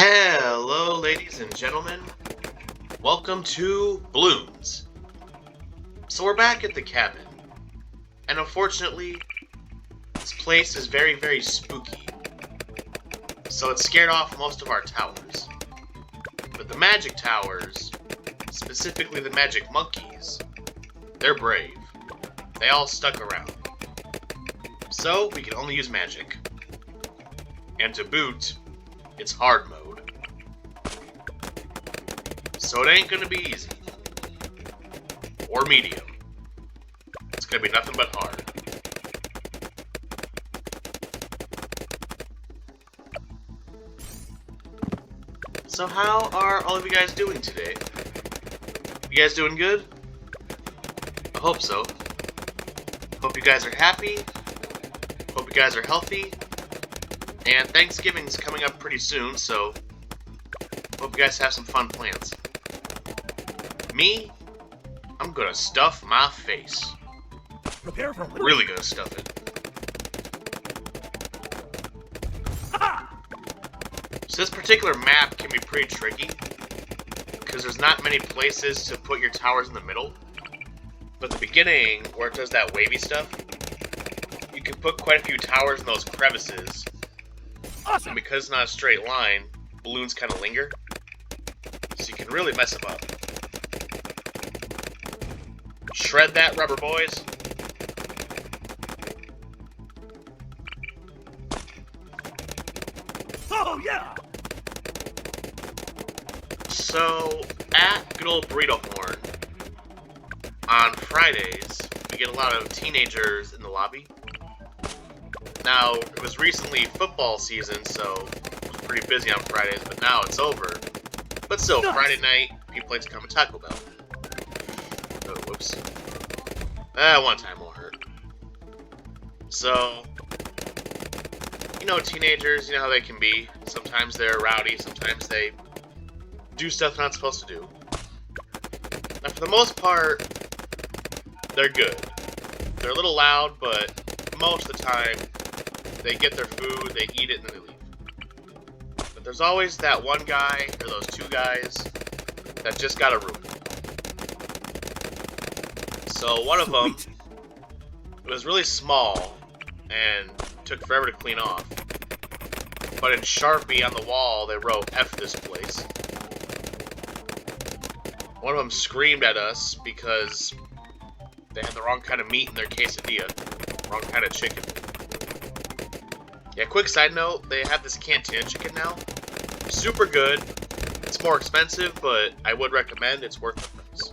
Hello, ladies and gentlemen. Welcome to Balloons. So we're back at the cabin, and unfortunately, this place is very, very spooky. So it scared off most of our towers. But the magic towers, specifically the magic monkeys, they're brave. They all stuck around. So we can only use magic. And to boot, it's hard mode. So it ain't gonna be easy. Or medium. It's gonna be nothing but hard. So how are all of you guys doing today? You guys doing good? I hope so. Hope you guys are happy. Hope you guys are healthy. And Thanksgiving's coming up pretty soon, so hope you guys have some fun plans. Me, I'm gonna stuff my face. Prepare for Really gonna stuff it. So this particular map can be pretty tricky, because there's not many places to put your towers in the middle. But the beginning, where it does that wavy stuff, you can put quite a few towers in those crevices. Awesome. And because it's not a straight line, balloons kind of linger. So you can really mess them up. Shred that rubber, boys. Oh yeah. So, at good old Burrito Horn, on Fridays, we get a lot of teenagers in the lobby. Now, it was recently football season, so it was pretty busy on Fridays, but now it's over. But still, Nice. Friday night, people like to come to Taco Bell. Oh, whoops. One time won't hurt. So, you know, teenagers, you know how they can be. Sometimes they're rowdy, sometimes they do stuff they're not supposed to do. Now, for the most part, they're good. They're a little loud, but most of the time, they get their food, they eat it, and then they leave. But there's always that one guy, or those two guys, that just got a room. So one of them, Sweet. it was really small, and took forever to clean off. But in Sharpie on the wall, they wrote, F this place. One of them screamed at us because they had the wrong kind of meat in their quesadilla. Wrong kind of chicken. Yeah, quick side note, they have this Cantina chicken now. Super good. It's more expensive, but I would recommend. It's worth the price.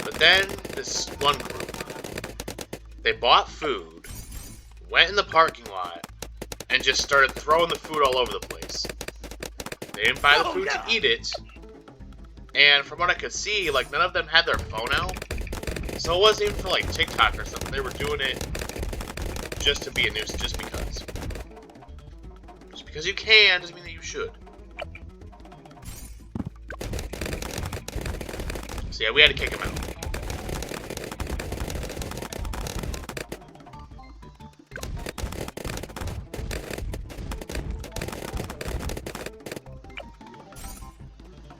But then, this one group, they bought food, went in the parking lot, and just started throwing the food all over the place. They didn't buy the Oh, food yeah. to eat it, and from what I could see, like, none of them had their phone out. So it wasn't even for, like, TikTok or something. They were doing it just to be a nuisance, just because. Just because you can doesn't mean that you should. So yeah, we had to kick him out.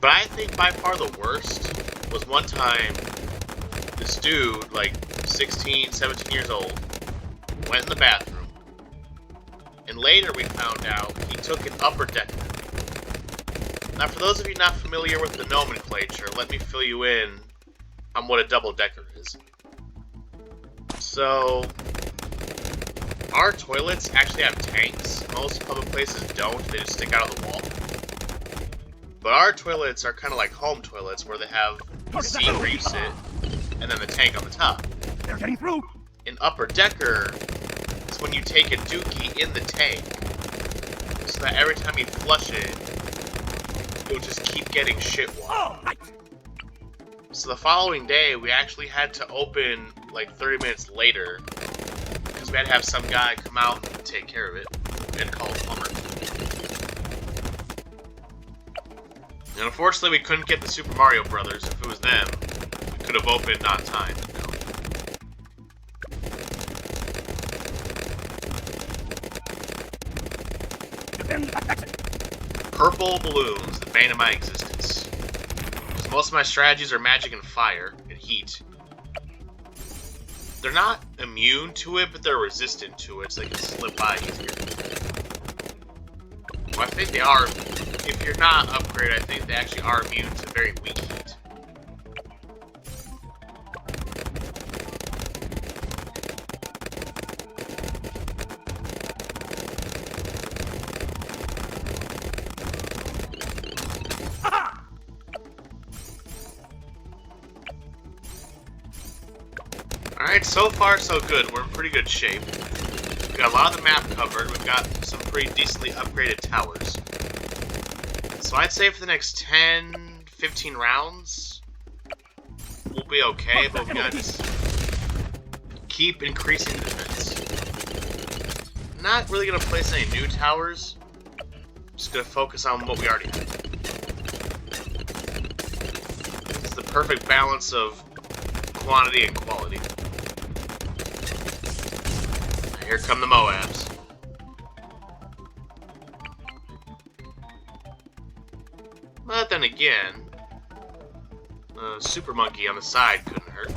But I think by far the worst was one time this dude, like 16, 17 years old, went in the bathroom, and later we found out he took an upper decker. Now, for those of you not familiar with the nomenclature, let me fill you in on what a double decker is. So, our toilets actually have tanks. Most public places don't, they just stick out of the wall. But our toilets are kind of like home toilets, where they have the seat where you sit, and then the tank on the top. They're getting through. An upper decker is when you take a dookie in the tank, so that every time you flush it, you'll just keep getting shit water. Oh, right. So the following day, we actually had to open like 30 minutes later, because we had to have some guy come out and take care of it. We had to call a plumber. And unfortunately, we couldn't get the Super Mario Brothers. If it was them, we could have opened on time. Purple balloons, the bane of my existence. Because most of my strategies are magic and fire and heat. They're not immune to it, but they're resistant to it, so they can slip by easier. Well, I think they are. If you're not upgraded, I think they actually are immune to very weak heat. Alright, so far so good. We're in pretty good shape. We've got a lot of the map covered. We've got some pretty decently upgraded towers. So I'd say for the next 10, 15 rounds, we'll be okay, but we gotta just keep increasing the defense. Not really gonna place any new towers. Just gonna focus on what we already have. It's the perfect balance of quantity and quality. Here come the Moabs. But then again, Super Monkey on the side couldn't hurt.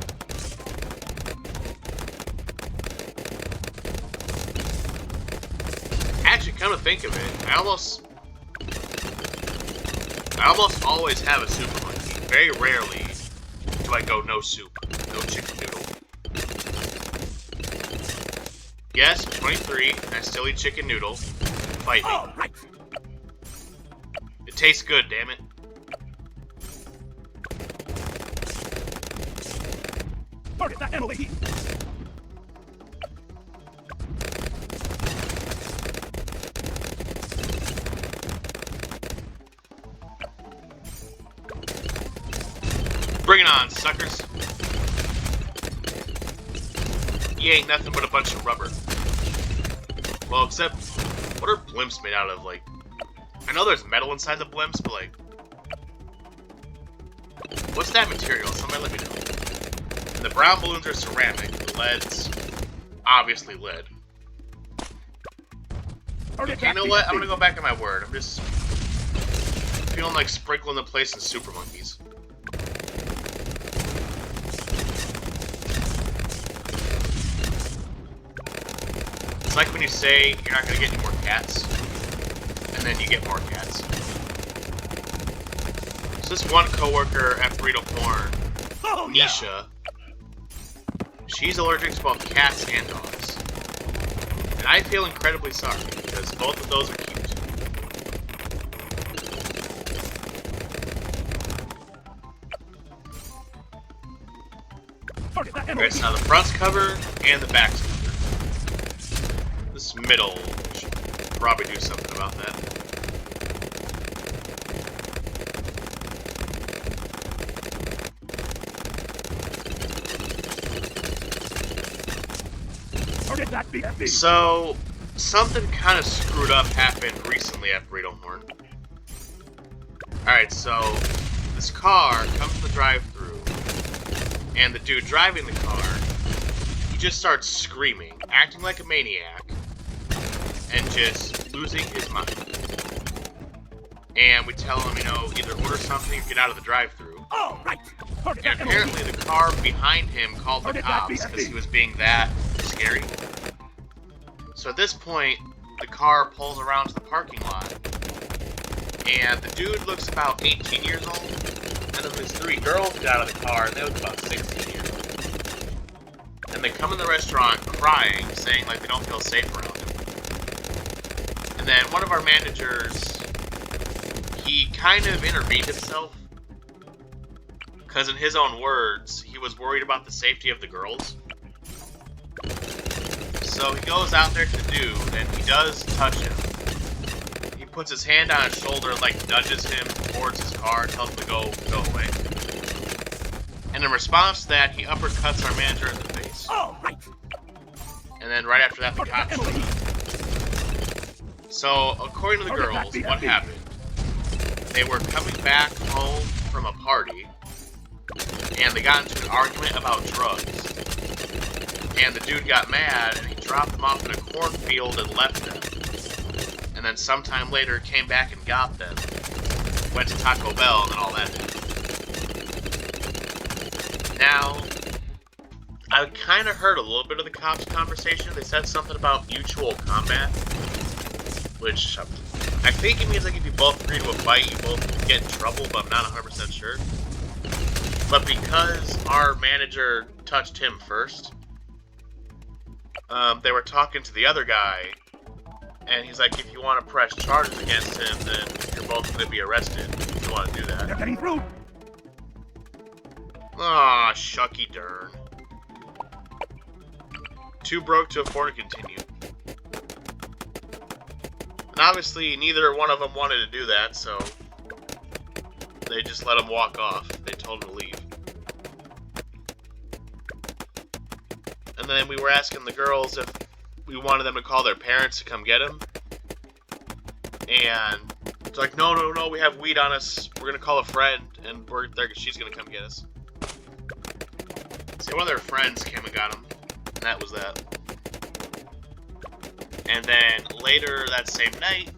Actually, come to think of it, I almost always have a Super Monkey. Very rarely do I go no soup, no chicken noodle. Yes, 23, and I still eat chicken noodle. Fight me. Right. It tastes good, damn it. Target that Emily. Bring it on, suckers. You ain't nothing but a bunch of rubber. Well, except, what are blimps made out of? Like, I know there's metal inside the blimps, but like, what's that material? Somebody let me know. And the brown balloons are ceramic. The lead's obviously lead. Okay, you know what? I'm gonna go back on my word. I'm just feeling like sprinkling the place in Super Monkeys. It's like when you say you're not going to get any more cats, and then you get more cats. So this one coworker at Burrito Porn, Nisha, she's allergic to both cats and dogs. And I feel incredibly sorry, because both of those are cute. Alright, so now the front's covered, and the back's covered. This middle should probably do something about that. So, something kind of screwed up happened recently at Burrito Horn. Alright, so this car comes to the drive-thru, and the dude driving the car, he just starts screaming, acting like a maniac, and just losing his mind. And we tell him, you know, either order something or get out of the drive-thru. Oh, right. And apparently the car behind him called the cops because he was being that scary. So at this point, the car pulls around to the parking lot, and the dude looks about 18 years old, and then these three girls get out of the car, and they look about 16 years old. And they come in the restaurant crying, saying like they don't feel safe around him. And then one of our managers, he kind of intervened himself, because in his own words, he was worried about the safety of the girls. So he goes out there to the dude, and he does touch him. He puts his hand on his shoulder and like nudges him towards his car, tells him to go away. And in response to that, he uppercuts our manager in the face. Oh, right. And then right after that, the cops show up. So, according to the girls, what happened? They were coming back home from a party, and they got into an argument about drugs. And the dude got mad, and he dropped them off in a cornfield and left them. And and then sometime later came back and got them, went to Taco Bell, and then all that happened. Now, I kind of heard a little bit of the cops' conversation. They said something about mutual combat, which I think it means like if you both agree to a fight, you both get in trouble, but I'm not 100% sure. But because our manager touched him first, they were talking to the other guy, and he's like, if you want to press charges against him, then you're both going to be arrested if you want to do that. They're getting through. Aw, shucky darn. Too broke to afford to continue. And obviously, neither one of them wanted to do that, so they just let him walk off. They told him to leave. And then we were asking the girls if we wanted them to call their parents to come get him. And it's like, no, no, no, we have weed on us. We're going to call a friend, and she's going to come get us. So one of their friends came and got him, and that was that. And then later that same night,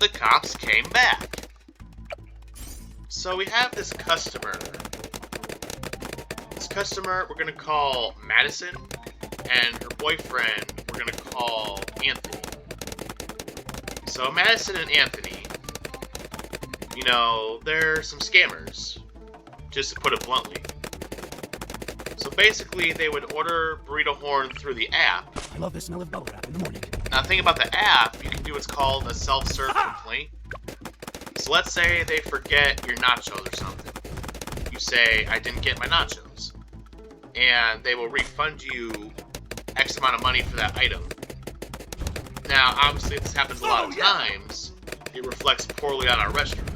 the cops came back. So we have this customer. This customer we're going to call Madison, and her boyfriend we're going to call Anthony. So Madison and Anthony, you know, they're some scammers, just to put it bluntly. So basically, they would order Burrito Horn through the app. I love the smell of bubble wrap in the morning. Now, the thing about the app, you can do what's called a self-serve complaint. So let's say they forget your nachos or something. You say, I didn't get my nachos. And they will refund you X amount of money for that item. Now, obviously, if this happens a lot of times, it reflects poorly on our restaurant.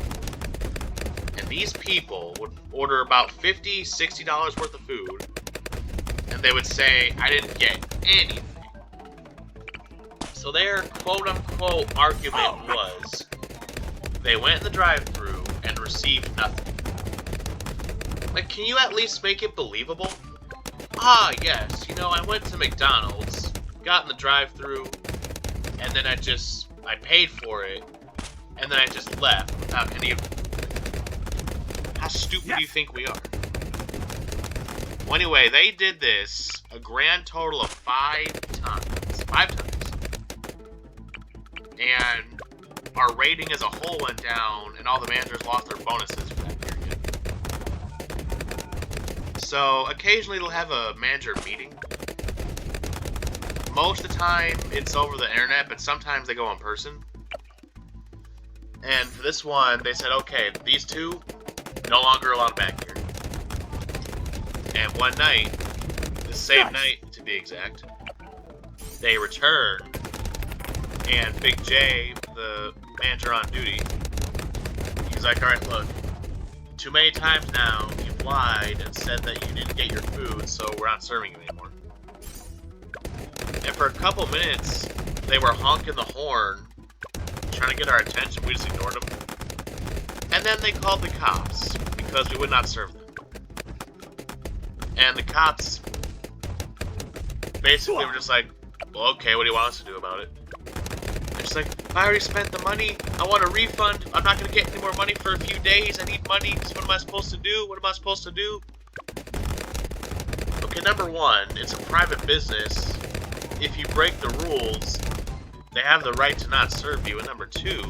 And these people would order about $50, $60 worth of food, and they would say, I didn't get anything. So their quote-unquote argument was, they went in the drive-thru and received nothing. Like, can you at least make it believable? Ah, yes, you know, I went to McDonald's, got in the drive-thru, and then I paid for it, and then I just left without any of... How stupid do you think we are? Well, anyway, they did this a grand total of 5 times. 5 times. And our rating as a whole went down, and all the managers lost their bonuses for that period. So, occasionally they'll have a manager meeting. Most of the time, it's over the internet, but sometimes they go in person. And for this one, they said, okay, these two, no longer allowed back here. And one night, the same night to be exact, they returned, and Big J, the manager on duty, he's like, alright, look, too many times now, you've lied and said that you didn't get your food, so we're not serving you anymore. And for a couple minutes, they were honking the horn, trying to get our attention. We just ignored them. And then they called the cops, because we would not serve them. And the cops basically were just like, well, okay, what do you want us to do about it? And she's like, I already spent the money. I want a refund. I'm not going to get any more money for a few days. I need money. So what am I supposed to do? What am I supposed to do? Okay, number one, it's a private business. If you break the rules, they have the right to not serve you. And number two,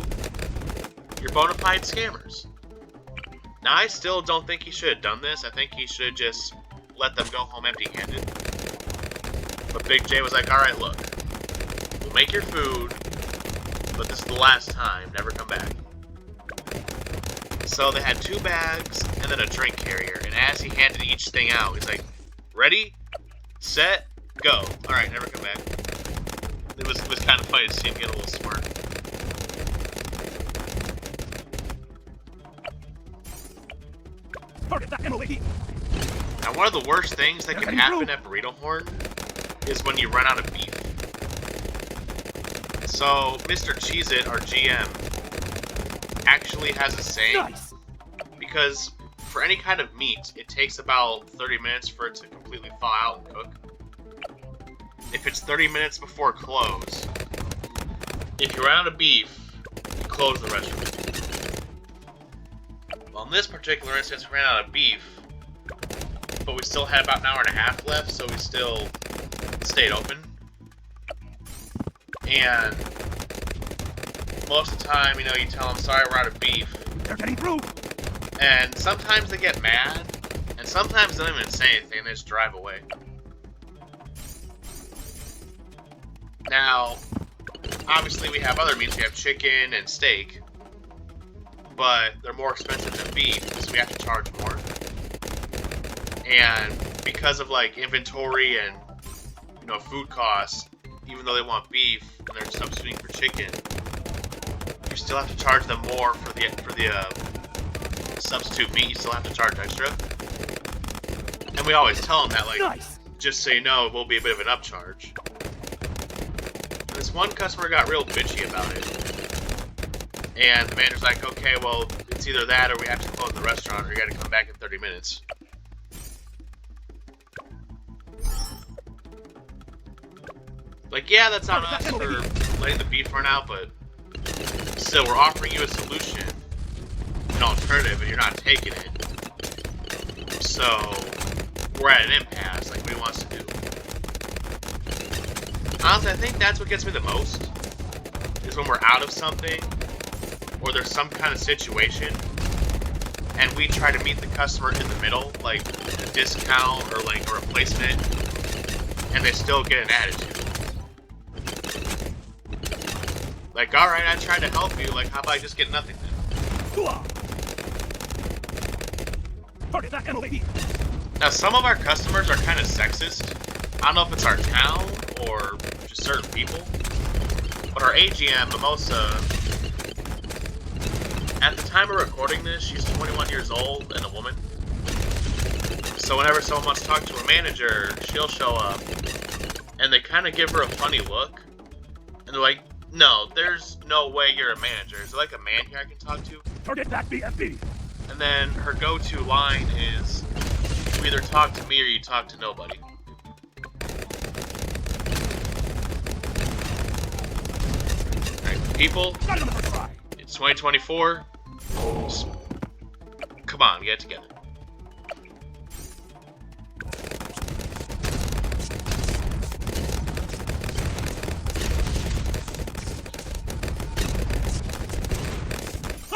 you're bona fide scammers. Now, I still don't think he should have done this. I think he should just let them go home empty-handed. But Big J was like, alright, look. We'll make your food, but this is the last time. Never come back. So they had 2 bags and then a drink carrier. And as he handed each thing out, he's like, ready, set, go. Alright, never come back. It was kind of funny to see him get a little smart. Target that Emily. Now, one of the worst things that can happen at Burrito Horn is when you run out of beef. So, Mr. Cheez-It, our GM, actually has a saying. Nice. Because for any kind of meat, it takes about 30 minutes for it to completely thaw out and cook. If it's 30 minutes before close, if you run out of beef, you close the restaurant. Well, in this particular instance, we ran out of beef, but we still had about an hour and a half left, so we still stayed open. And most of the time, you know, you tell them, sorry, we're out of beef. They're getting through. And sometimes they get mad, and sometimes they don't even say anything, they just drive away. Now, obviously we have other meats, we have chicken and steak, but they're more expensive than beef, because we have to charge more. And because of, like, inventory and, you know, food costs, even though they want beef and they're substituting for chicken, you still have to charge them more for the substitute meat. You still have to charge extra. And we always tell them that, like, Nice. just so you know, it will be a bit of an upcharge. And this one customer got real bitchy about it. And the manager's like, okay, well, it's either that or we have to close the restaurant or you gotta come back in 30 minutes. Like, yeah, that's on us for letting the beef run out, but still, we're offering you a solution, an alternative, and you're not taking it. So, we're at an impasse, like, what do you want us to do? Honestly, I think that's what gets me the most, is when we're out of something, or there's some kind of situation, and we try to meet the customer in the middle, like a discount or like a replacement, and they still get an attitude. Like, alright, I tried to help you, like, how about I just get nothing then? Now, some of our customers are kind of sexist. I don't know if it's our town or just certain people, but our AGM, Mimosa, at the time of recording this, she's 21 years old and a woman. So whenever someone wants to talk to a manager, she'll show up, and they kind of give her a funny look, and they're like, no, there's no way you're a manager. Is there like a man here I can talk to? Target that BFB. And then her go-to line is, you either talk to me or you talk to nobody. Alright, people, it's 2024. Just, come on, get it together.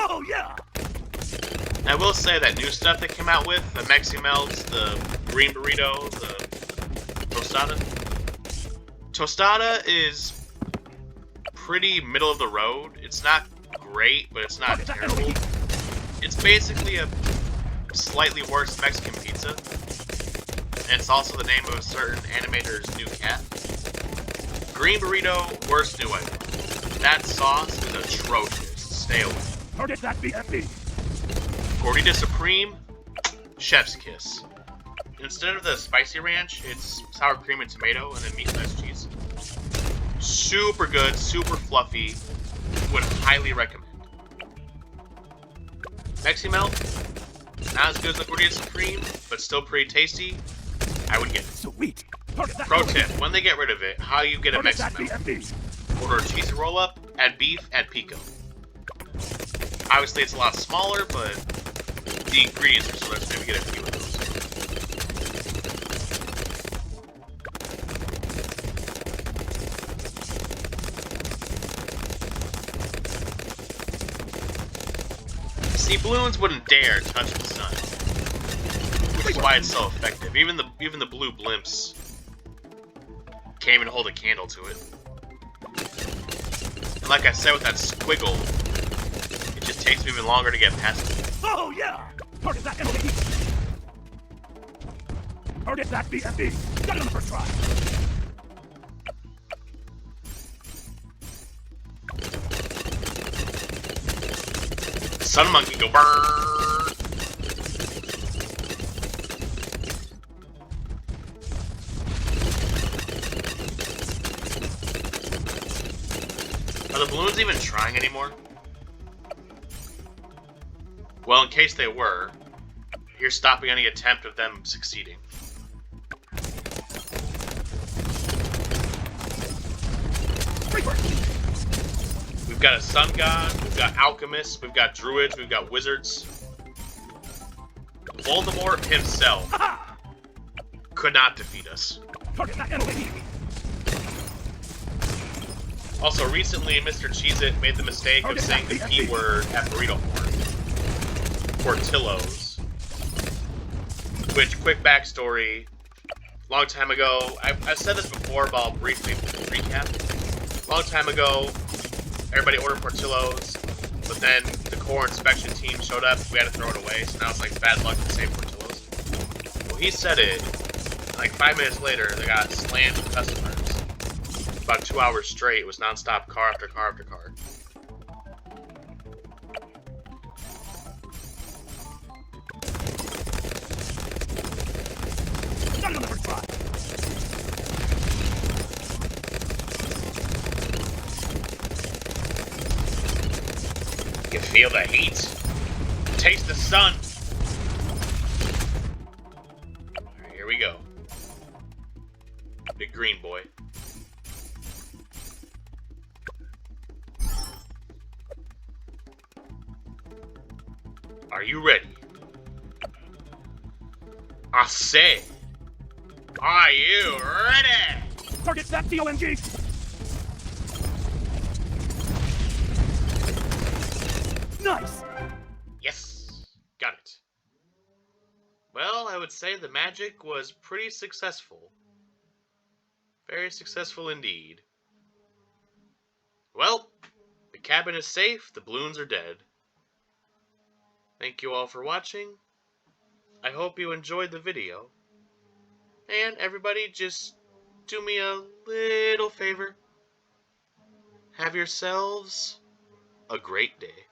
Oh yeah. I will say that new stuff they came out with, the Mexi Melts, the Green Burrito, the Tostada. Tostada is pretty middle of the road. It's not great, but it's not terrible. It's basically a slightly worse Mexican pizza. And it's also the name of a certain animator's new cat. Green Burrito, worst new item. That sauce is atrocious. Stay away. Target that BFB. Gordita Supreme, chef's kiss. Instead of the spicy ranch, it's sour cream and tomato, and then meat sliced cheese. Super good, super fluffy. Would highly recommend. Mexi Melt, not as good as the Gordita Supreme, but still pretty tasty. I would get it. Sweet. Pro tip, when they get rid of it, how you get a Mexi Melt. Order a cheesy roll-up, add beef, add pico. Obviously, it's a lot smaller, but the ingredients are so let's maybe get a few of those. See, balloons wouldn't dare touch the sun, which is why it's so effective. Even the blue blimps can't even hold a candle to it. And like I said with that squiggle, it just takes me even longer to get past it. Oh yeah. Target that MLB. Target that BFB. Got it on the first try. Sun Monkey go burn. Are the balloons even trying anymore? Well, in case they were, here's stopping any attempt of them succeeding. We've got a sun god, we've got alchemists, we've got druids, we've got wizards. Voldemort himself Ha! could not defeat us. Target that enemy. Also, recently, Mr. Cheez-It made the mistake of saying the P word at Burrito Horn. Portillo's. Which, quick backstory, long time ago, I've said this before, but I'll briefly recap. Long time ago, everybody ordered Portillo's, but then the core inspection team showed up, we had to throw it away, so now it's like bad luck to say Portillo's. Well, he said it, like 5 minutes later, they got slammed with customers. About 2 hours straight, it was non-stop car after car after car. Got it on the first try. You can feel the heat. Taste the sun. Alright, here we go. Big green boy. Are you ready? I say, are you ready? Target that DOMG. Nice. Yes, got it. Well, I would say the magic was pretty successful. Very successful indeed. Well, the cabin is safe, the balloons are dead. Thank you all for watching. I hope you enjoyed the video. And everybody, just do me a little favor. Have yourselves a great day.